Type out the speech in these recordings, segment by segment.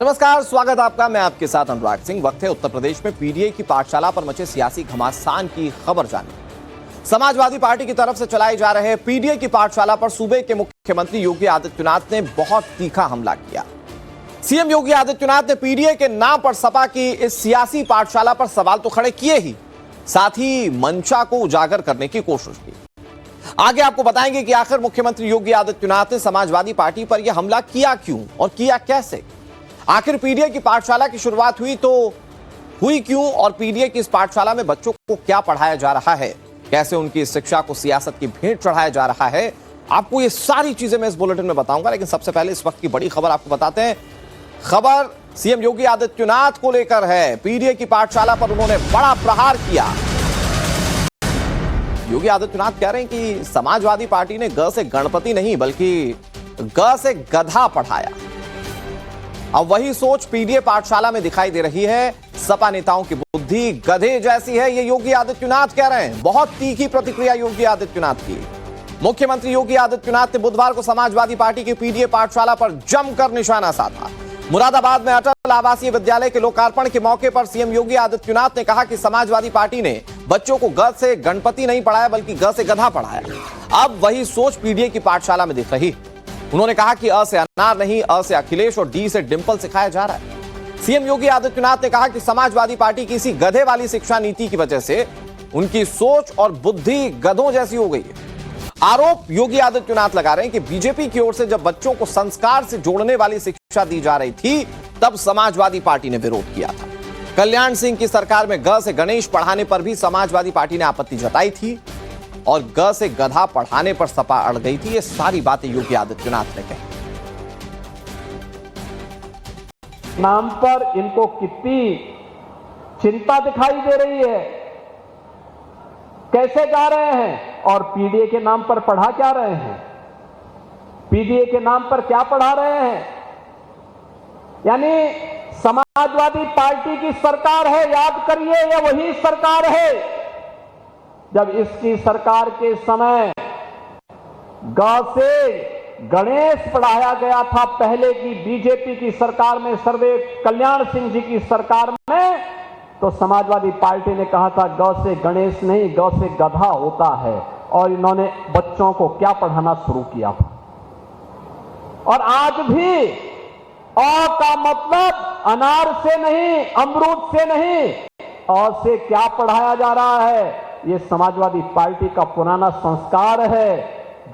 नमस्कार, स्वागत आपका। मैं आपके साथ अनुराग सिंह। वक्त है उत्तर प्रदेश में पीडीए की पाठशाला पर मचे सियासी घमासान की खबर जानिए। समाजवादी पार्टी की तरफ से चलाए जा रहे पीडीए की पाठशाला पर सूबे के मुख्यमंत्री योगी आदित्यनाथ ने बहुत तीखा हमला किया। सीएम योगी आदित्यनाथ ने पीडीए के नाम पर सपा की इस सियासी पाठशाला पर सवाल तो खड़े किए ही, साथ ही मंशा को उजागर करने की कोशिश की। आगे आपको बताएंगे कि आखिर मुख्यमंत्री योगी आदित्यनाथ ने समाजवादी पार्टी पर यह हमला किया क्यों और किया कैसे। आखिर पीडीए की पाठशाला की शुरुआत हुई क्यों और पीडीए की इस पाठशाला में बच्चों को क्या पढ़ाया जा रहा है, कैसे उनकी शिक्षा को सियासत की भेंट चढ़ाया जा रहा है, आपको ये सारी चीजें मैं इस बुलेटिन में बताऊंगा। लेकिन सबसे पहले इस वक्त की बड़ी खबर आपको बताते हैं। खबर सीएम योगी आदित्यनाथ को लेकर है। पीडीए की पाठशाला पर उन्होंने बड़ा प्रहार किया। योगी आदित्यनाथ कह रहे हैं कि समाजवादी पार्टी ने ग से गणपति नहीं बल्कि ग से गधा पढ़ाया। अब वही सोच पीडीए पाठशाला में दिखाई दे रही है। सपा नेताओं की बुद्धि गधे जैसी है, ये योगी आदित्यनाथ कह रहे हैं। बहुत तीखी प्रतिक्रिया योगी आदित्यनाथ की। मुख्यमंत्री योगी आदित्यनाथ ने बुधवार को समाजवादी पार्टी की पीडीए पाठशाला पर जमकर निशाना साधा। मुरादाबाद में अटल आवासीय विद्यालय के लोकार्पण के मौके पर सीएम योगी आदित्यनाथ ने कहा कि समाजवादी पार्टी ने बच्चों को ग से गणपति नहीं पढ़ाया बल्कि ग से गधा पढ़ाया। अब वही सोच पीडीए की पाठशाला में दिख रही। उन्होंने कहा कि अ से अनार नहीं, अ से अखिलेश और डी से डिंपल सिखाया जा रहा है। सीएम योगी आदित्यनाथ ने कहा कि समाजवादी पार्टी की इसी गधे वाली शिक्षा नीति की वजह से उनकी सोच और बुद्धि गधों जैसी हो गई है। आरोप योगी आदित्यनाथ लगा रहे हैं कि बीजेपी की ओर से जब बच्चों को संस्कार से जोड़ने वाली शिक्षा दी जा रही थी तब समाजवादी पार्टी ने विरोध किया था। कल्याण सिंह की सरकार में ग से गणेश पढ़ाने पर भी समाजवादी पार्टी ने आपत्ति जताई थी और ग से गधा पढ़ाने पर सपा अड़ गई थी। ये सारी बातें योगी आदित्यनाथ ने कही। नाम पर इनको कितनी चिंता दिखाई दे रही है, कैसे जा रहे हैं और पीडीए के नाम पर पढ़ा क्या रहे हैं, पीडीए के नाम पर क्या पढ़ा रहे हैं। यानी समाजवादी पार्टी की सरकार है, याद करिए, यह वही सरकार है जब इसकी सरकार के समय ग से गणेश पढ़ाया गया था। पहले की बीजेपी की सरकार में, सर्वदेव कल्याण सिंह जी की सरकार में, तो समाजवादी पार्टी ने कहा था ग से गणेश नहीं, ग से गधा होता है। और इन्होंने बच्चों को क्या पढ़ाना शुरू किया था। और आज भी अ का मतलब अनार से नहीं, अमरूद से नहीं, अ से क्या पढ़ाया जा रहा है। ये समाजवादी पार्टी का पुराना संस्कार है,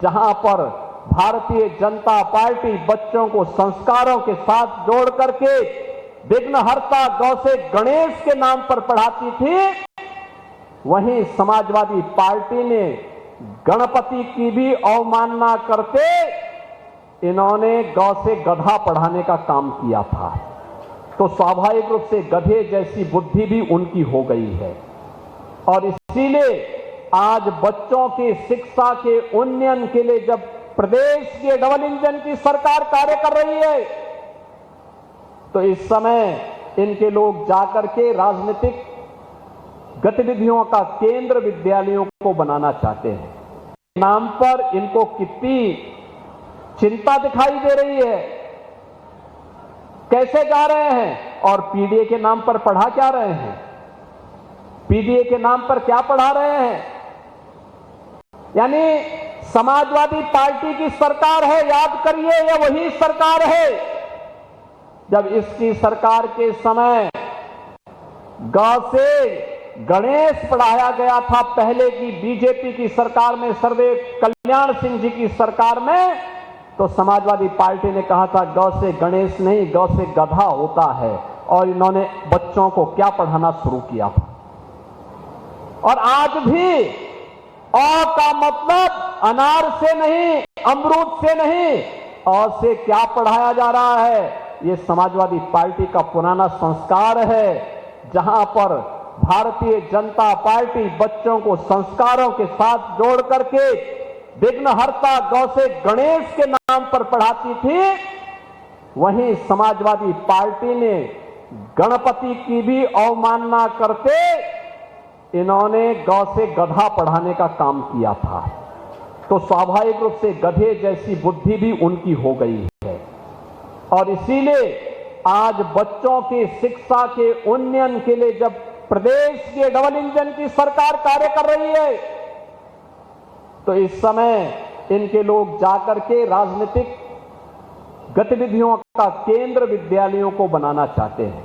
जहां पर भारतीय जनता पार्टी बच्चों को संस्कारों के साथ जोड़ करके विघ्नहर्ता ग से गणेश के नाम पर पढ़ाती थी, वहीं समाजवादी पार्टी ने गणपति की भी अवमानना करके इन्होंने ग से गधा पढ़ाने का काम किया था। तो स्वाभाविक रूप से गधे जैसी बुद्धि भी उनकी हो गई है। और इसीलिए आज बच्चों की शिक्षा के उन्नयन के लिए जब प्रदेश के डबल इंजन की सरकार कार्य कर रही है, तो इस समय इनके लोग जाकर के राजनीतिक गतिविधियों का केंद्र विद्यालयों को बनाना चाहते हैं। नाम पर इनको कितनी चिंता दिखाई दे रही है, कैसे जा रहे हैं और पीडीए के नाम पर पढ़ा क्या रहे हैं, पीडीए के नाम पर क्या पढ़ा रहे हैं। यानी समाजवादी पार्टी की सरकार है, याद करिए, यह वही सरकार है जब इसकी सरकार के समय ग से गणेश पढ़ाया गया था। पहले की बीजेपी की सरकार में, सर्वदेव कल्याण सिंह जी की सरकार में, तो समाजवादी पार्टी ने कहा था ग से गणेश नहीं, ग से गधा होता है। और इन्होंने बच्चों को क्या पढ़ाना शुरू किया था। और आज भी अ का मतलब अनार से नहीं, अमरूद से नहीं, अ से क्या पढ़ाया जा रहा है। ये समाजवादी पार्टी का पुराना संस्कार है, जहां पर भारतीय जनता पार्टी बच्चों को संस्कारों के साथ जोड़ करके विघ्नहर्ता ग से गणेश के नाम पर पढ़ाती थी, वहीं समाजवादी पार्टी ने गणपति की भी अवमानना करके इन्होंने ग से गधा पढ़ाने का काम किया था। तो स्वाभाविक रूप से गधे जैसी बुद्धि भी उनकी हो गई है। और इसीलिए आज बच्चों की शिक्षा के उन्नयन के लिए जब प्रदेश की डबल इंजन की सरकार कार्य कर रही है, तो इस समय इनके लोग जाकर के राजनीतिक गतिविधियों का केंद्र विद्यालयों को बनाना चाहते हैं।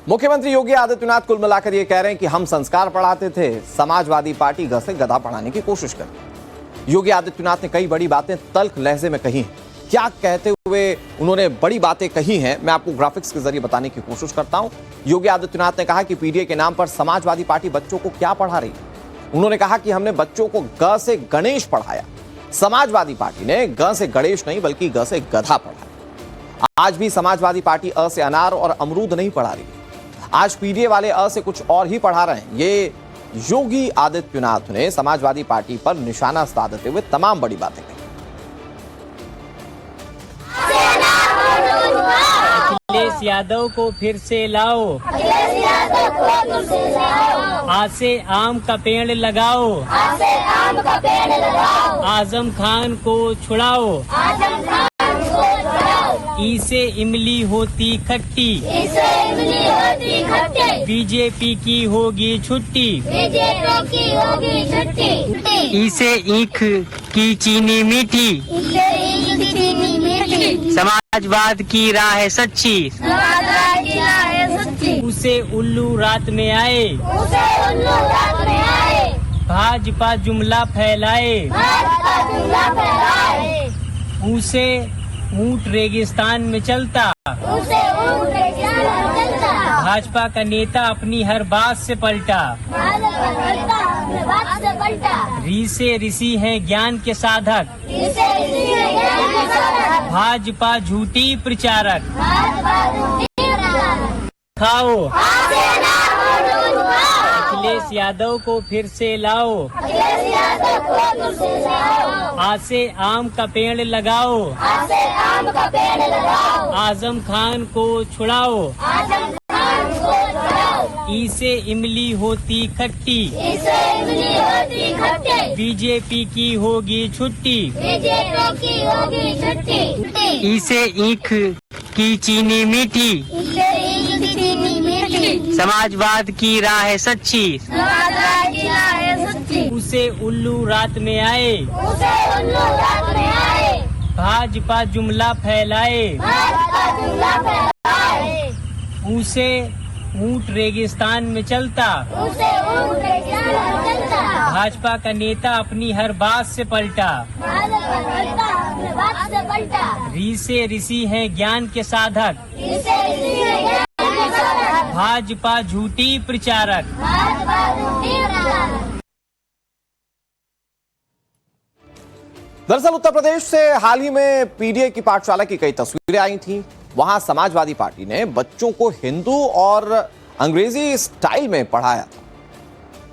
मुख्यमंत्री योगी आदित्यनाथ कुल मिलाकर ये कह रहे हैं कि हम संस्कार पढ़ाते थे, समाजवादी पार्टी ग से गधा पढ़ाने की कोशिश करती। योगी आदित्यनाथ ने कई बड़ी बातें तल्ख लहजे में कही हैं। क्या कहते हुए उन्होंने बड़ी बातें कही हैं, मैं आपको ग्राफिक्स के जरिए बताने की कोशिश करता हूं। योगी आदित्यनाथ ने कहा कि पीडीए के नाम पर समाजवादी पार्टी बच्चों को क्या पढ़ा रही है। उन्होंने कहा कि हमने बच्चों को ग से गणेश पढ़ाया, समाजवादी पार्टी ने ग से गणेश नहीं बल्कि ग से गधा पढ़ाया। आज भी समाजवादी पार्टी अ से अनार और अमरूद नहीं पढ़ा रही, आज पीडीए वाले अ से कुछ और ही पढ़ा रहे हैं। ये योगी आदित्यनाथ ने समाजवादी पार्टी पर निशाना साधते हुए तमाम बड़ी बातें कही। अखिलेश यादव को फिर से लाओ, आज से आम का पेड़ लगाओ, आजम खान को छुड़ाओ, ई से इमली होती खट्टी, बीजेपी की होगी छुट्टी, ई से ईख की चीनी मीठी, समाजवाद की राह है सच्ची, उसे उल्लू रात में आए, भाजपा जुमला फैलाए, उसे ऊंट रेगिस्तान में चलता, भाजपा का नेता अपनी हर बात से पलटा, री से ऋषि हैं ज्ञान के साधक, भाजपा झूठी प्रचारक, खाओ अखिलेश यादव को फिर से लाओ, आज से आम का पेड़ लगाओ, आजम खान को छुड़ाओ, ई से इमली होती खट्टी, बीजेपी की होगी छुट्टी, ई से ईख की चीनी मीठी, समाजवाद की राह है सच्ची, उसे उल्लू रात में आए, भाजपा जुमला फैलाए, उसे ऊंट रेगिस्तान में चलता, भाजपा का नेता अपनी हर बात से पलटा, री से ऋषि हैं ज्ञान के साधक, भाजपा झूठी प्रचारक। दरअसल उत्तर प्रदेश से हाल ही में पीडीए की पाठशाला की कई तस्वीरें आई थीं। वहां समाजवादी पार्टी ने बच्चों को हिंदू और अंग्रेजी स्टाइल में पढ़ाया था।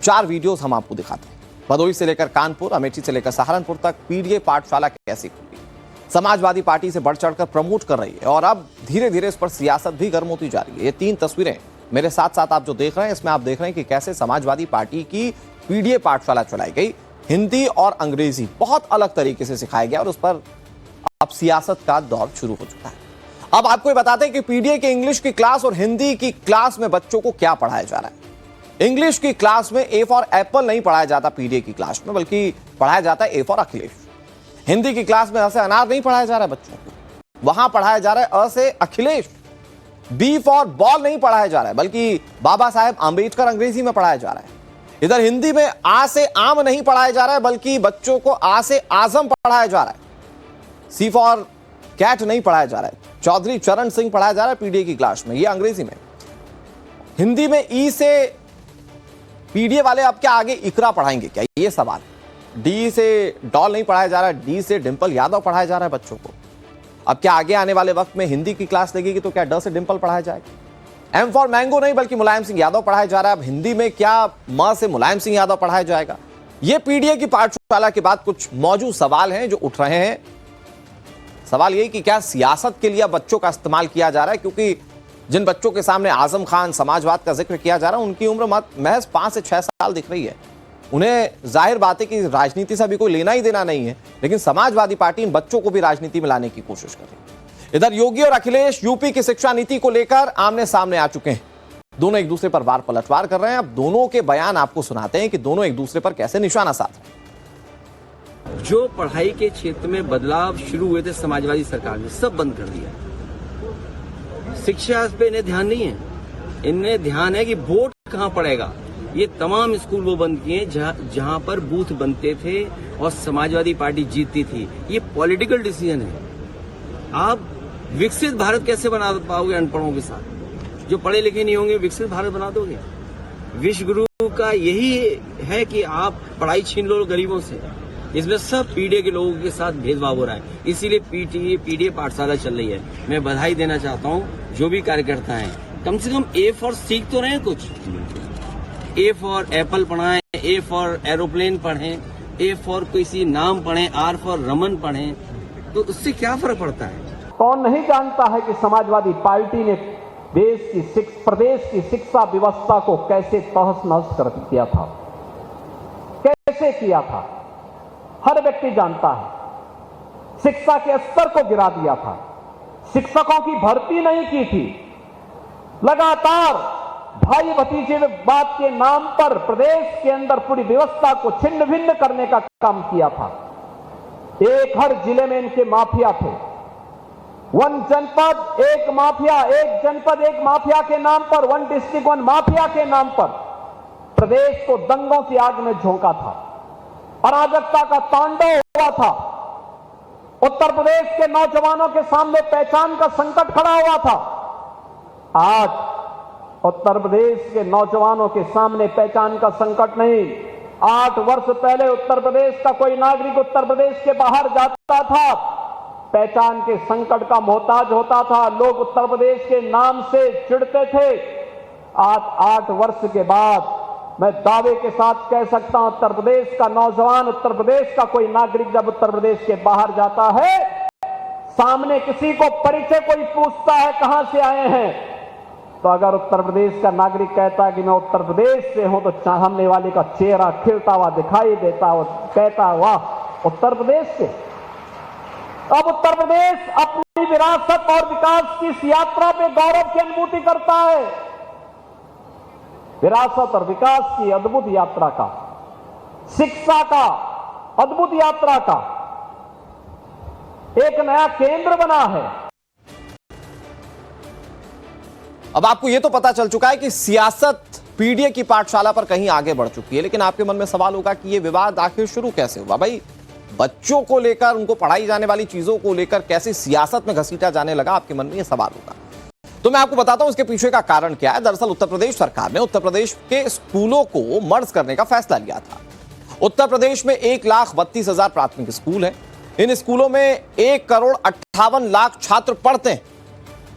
4 वीडियोस हम आपको दिखाते हैं। भदोही से लेकर कानपुर, अमेठी से लेकर सहारनपुर तक पीडीए पाठशाला कैसी खुली, समाजवादी पार्टी से बढ़ चढ़कर प्रमोट कर रही है और अब धीरे धीरे इस पर सियासत भी गर्म होती जा रही है। ये 3 तस्वीरें मेरे साथ साथ आप जो देख रहे हैं, इसमें आप देख रहे हैं कि कैसे समाजवादी पार्टी की पीडीए पाठशाला चलाई गई। हिंदी और अंग्रेजी बहुत अलग तरीके से सिखाया गया और उस पर अब सियासत का दौर शुरू हो चुका है। अब आपको ये बताते हैं कि पीडीए की इंग्लिश की क्लास और हिंदी की क्लास में बच्चों को क्या पढ़ाया जा रहा है। इंग्लिश की क्लास में ए फॉर एप्पल नहीं पढ़ाया जाता पीडीए की क्लास में, बल्कि पढ़ाया जाता है ए फॉर अखिलेश। हिंदी की क्लास में अ से अनार नहीं पढ़ाया जा रहा है बच्चों को, वहां पढ़ाया जा रहा है अ से अखिलेश। बी फॉर बॉल नहीं पढ़ाया जा रहा है, बल्कि बाबा साहेब आंबेडकर अंग्रेजी में पढ़ाया जा रहा है। इधर हिंदी में आ से आम नहीं पढ़ाया जा रहा है, बल्कि बच्चों को आ से आजम पढ़ाया जा रहा है। सी फॉर कैट नहीं पढ़ाया जा रहा है, चौधरी चरण सिंह पढ़ाया जा रहा है पीडीए की क्लास में, ये अंग्रेजी में। हिंदी में ई से पीडीए वाले अब क्या आगे इकरा पढ़ाएंगे क्या, ये सवाल। डी से डॉल नहीं पढ़ाया जा रहा है, डी से डिंपल यादव पढ़ाया जा रहा है बच्चों को। अब क्या आगे आने वाले वक्त में हिंदी की क्लास लगेगी तो क्या ड से डिंपल पढ़ाया जाएगा। एम फॉर मैंगो नहीं बल्कि मुलायम सिंह यादव पढ़ाया जा रहा है। अब हिंदी में क्या म से मुलायम सिंह यादव पढ़ाया जाएगा। ये पीडीए की पाठशाला के बाद कुछ मौजूद सवाल हैं जो उठ रहे हैं। सवाल यही कि क्या सियासत के लिए बच्चों का इस्तेमाल किया जा रहा है, क्योंकि जिन बच्चों के सामने आजम खान, समाजवाद का जिक्र किया जा रहा है, उनकी उम्र महज 5 से 6 साल दिख रही है। उन्हें जाहिर बात है कि राजनीति से अभी कोई लेना ही देना नहीं है, लेकिन समाजवादी पार्टी इन बच्चों को भी राजनीति में लाने की कोशिश कर रही है। इधर योगी और अखिलेश यूपी की शिक्षा नीति को लेकर आमने सामने आ चुके हैं। दोनों एक दूसरे पर वार पलटवार कर रहे हैं। अब दोनों के बयान आपको सुनाते हैं कि दोनों एक दूसरे पर कैसे निशाना साध रहे हैं। जो पढ़ाई के क्षेत्र में बदलाव शुरू हुए थे समाजवादी सरकार ने सब बंद कर दिया। शिक्षा पे इन्हें ध्यान नहीं है, इन्हें ध्यान है कि वोट कहां पड़ेगा। ये तमाम स्कूल वो बंद किए जहां पर बूथ बनते थे और समाजवादी पार्टी जीतती थी। ये पॉलिटिकल डिसीजन है। आप विकसित भारत कैसे बना पाओगे अनपढ़ों के साथ? जो पढ़े लिखे नहीं होंगे विकसित भारत बना दोगे? विश्व गुरु का यही है कि आप पढ़ाई छीन लो गरीबों से। इसमें सब पीडीए के लोगों के साथ भेदभाव हो रहा है, इसीलिए पीडीए पाठशाला चल रही है। मैं बधाई देना चाहता हूँ जो भी कार्यकर्ता हैं, कम से कम ए फॉर सीख तो रहे कुछ। ए फॉर एप्पल पढ़ाएं, ए फॉर एरोप्लेन पढ़ें, ए फॉर किसी नाम पढ़ें, आर फॉर रमन पढ़ें, तो उससे क्या फर्क पड़ता है? कौन नहीं जानता है कि समाजवादी पार्टी ने प्रदेश की शिक्षा व्यवस्था को कैसे तहस नहस कर दिया था, कैसे किया था। हर व्यक्ति जानता है। शिक्षा के स्तर को गिरा दिया था, शिक्षकों की भर्ती नहीं की थी। लगातार भाई भतीजेवाद के नाम पर प्रदेश के अंदर पूरी व्यवस्था को छिन्न भिन्न करने का काम किया था। एक हर जिले में इनके माफिया थे। वन जनपद एक माफिया, एक जनपद एक माफिया के नाम पर, वन डिस्ट्रिक्ट वन माफिया के नाम पर प्रदेश को दंगों की आग में झोंका था। अराजकता का तांडव हुआ था। उत्तर प्रदेश के नौजवानों के सामने पहचान का संकट खड़ा हुआ था। आज उत्तर प्रदेश के नौजवानों के सामने पहचान का संकट नहीं। 8 वर्ष पहले उत्तर प्रदेश का कोई नागरिक उत्तर प्रदेश के बाहर जाता था, पहचान के संकट का मोहताज होता था। लोग उत्तर प्रदेश के नाम से चिढ़ते थे। आज 8 वर्ष के बाद मैं दावे के साथ कह सकता हूं, उत्तर प्रदेश का नौजवान, उत्तर प्रदेश का कोई नागरिक जब उत्तर प्रदेश के बाहर जाता है, सामने किसी को परिचय कोई पूछता है कहां से आए हैं, तो अगर उत्तर प्रदेश का नागरिक कहता है कि मैं उत्तर प्रदेश से हूं, तो सामने वाले का चेहरा खिलता हुआ दिखाई देता और कहता वाह उत्तर प्रदेश से। अब उत्तर प्रदेश अपनी विरासत और विकास की इस यात्रा पे गौरव की अनुभूति करता है। विरासत और विकास की अद्भुत यात्रा का, शिक्षा का अद्भुत यात्रा का एक नया केंद्र बना है। अब आपको यह तो पता चल चुका है कि सियासत पीडीए की पाठशाला पर कहीं आगे बढ़ चुकी है, लेकिन आपके मन में सवाल होगा कि यह विवाद आखिर शुरू कैसे हुआ। भाई, बच्चों को लेकर, उनको पढ़ाई जाने वाली चीजों को लेकर कैसे सियासत में घसीटा जाने लगा, आपके मन में यह सवाल होगा। तो मैं आपको बताता हूं इसके पीछे का कारण क्या है। दरअसल उत्तर प्रदेश सरकार ने उत्तर प्रदेश के स्कूलों को मर्ज करने का फैसला लिया था। उत्तर प्रदेश में 1,32,000 प्राथमिक स्कूल हैं। इन स्कूलों में 1,58,00,000 छात्र पढ़ते हैं।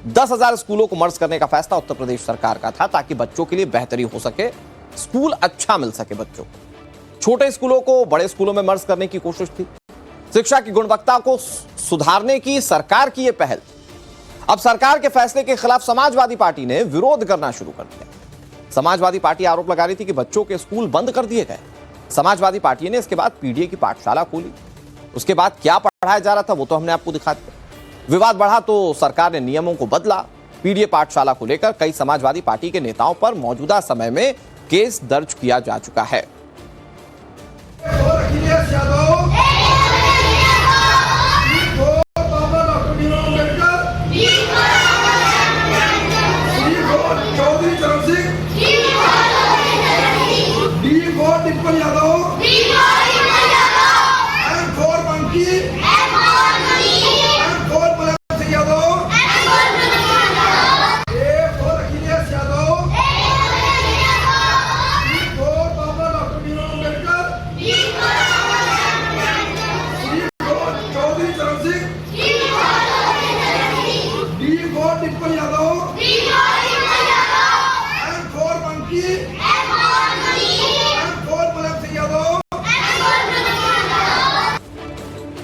10,000 स्कूलों को मर्ज करने का फैसला उत्तर प्रदेश सरकार का था, ताकि बच्चों के लिए बेहतरी हो सके, स्कूल अच्छा मिल सके बच्चों को। छोटे स्कूलों को बड़े स्कूलों में मर्ज करने की कोशिश थी। शिक्षा की गुणवत्ता को सुधारने की सरकार की यह पहल। अब सरकार के फैसले के खिलाफ समाजवादी पार्टी ने विरोध करना शुरू कर दिया। समाजवादी पार्टी आरोप लगा रही थी कि बच्चों के स्कूल बंद कर दिए गए। समाजवादी पार्टी ने इसके बाद पीडीए की पाठशाला खोली। उसके बाद क्या पढ़ाया जा रहा था वो तो हमने आपको दिखा दिया। विवाद बढ़ा तो सरकार ने नियमों को बदला। पीडीए पाठशाला को लेकर कई समाजवादी पार्टी के नेताओं पर मौजूदा समय में केस दर्ज किया जा चुका है।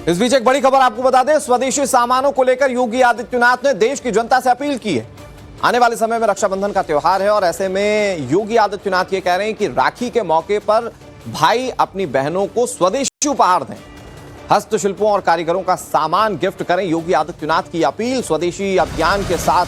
इस बीच एक बड़ी खबर आपको बता दें, स्वदेशी सामानों को लेकर योगी आदित्यनाथ ने देश की जनता से अपील की है। आने वाले समय में रक्षाबंधन का त्योहार है और ऐसे में योगी आदित्यनाथ ये कह रहे हैं कि राखी के मौके पर भाई अपनी बहनों को स्वदेशी उपहार दें। हस्तशिल्पों और कारीगरों का सामान गिफ्ट करें, योगी आदित्यनाथ की अपील। स्वदेशी अभियान के साथ